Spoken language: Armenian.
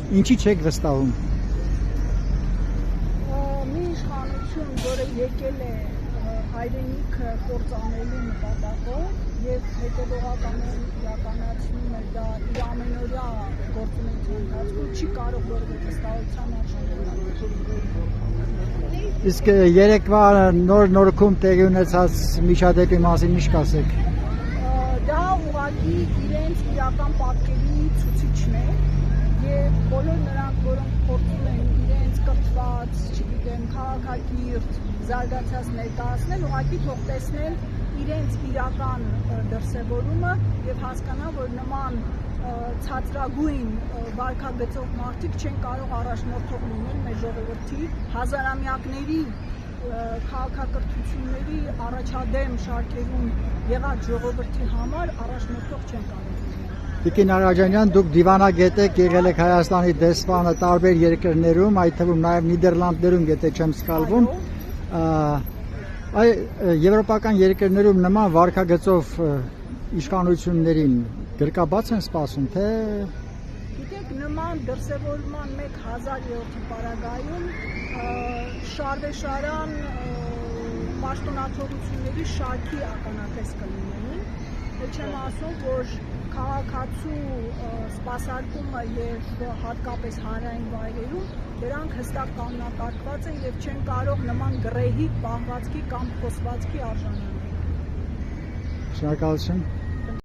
Ինչի չեք վստահում։ Մի իշխանություն, որը եկել է հայրենիքը կործանելու նպատակով եւ հետեւողականորեն իրականացնում է դա իր ամենօրյա գործունեության ընթացքում, չի կարող որևէ վստահության արժանանալ։ Իսկ երեկվա նորքում տեղի ունեցած միջադեպի մասին ինչ կասեք։ Դա ուղղակի իրենց իրական պատկերի ցուցիչն է եւ բոլոր նրանք, որոնք փորձում են իրենց կրթված, չգիտեմ, քաղաքակիրթ, զարգացած ներկայացնել, ուղղակի թող տեսնել իրենց իրական դրսևորումը եւ հասկանան, որ նման ցածրագույն վարքագծով մարդիկ չեն կարող առաջնորդող լինել մեր ժողովրդի հազարամյակների քաղաքակրթությունների առաջադեմ շարքերում եղած ժողովրդի համար առաջնորդող չեն կարող լինել։ Տիկին Աղաջանյան, դուք դիվանագետ եք, եղել եք Հայաստանի դեսպանը տարբեր երկրներում, այդ թվում նաև Նիդերլանդներում, եթե չեմ սխալվում։ Եվրոպական երկրներում նման վարքագծով իշխանություններին գրկաբաց են սպասում, թե Գիտեք, նման դրսևորման 1000-րդ պարագայում շարվեշարան պաշտոնաթողությունների շարքի ականատես կլինեին։ Չեմ ասում, որ քաղաքացու սպասարկումը եւ հատկապես հանրային վայրերում դրանք հստակ կանոնակարգված են եւ չեն կարող նման գրեհիկ պահվածքի կամ խոսվածքի արժանանալ։ շնորհակալություն։